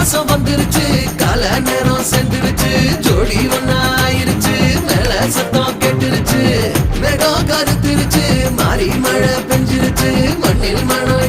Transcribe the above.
மாசம் வந்துருச்சு கால நேரம் சென்றுருச்சு ஜோடி ஒன்னா ஆயிருச்சு மேல சத்தம் கேட்டுருச்சு மேகம் கருத்துருச்சு மாறி மழை பெஞ்சிருச்சு மண்ணில் மனம்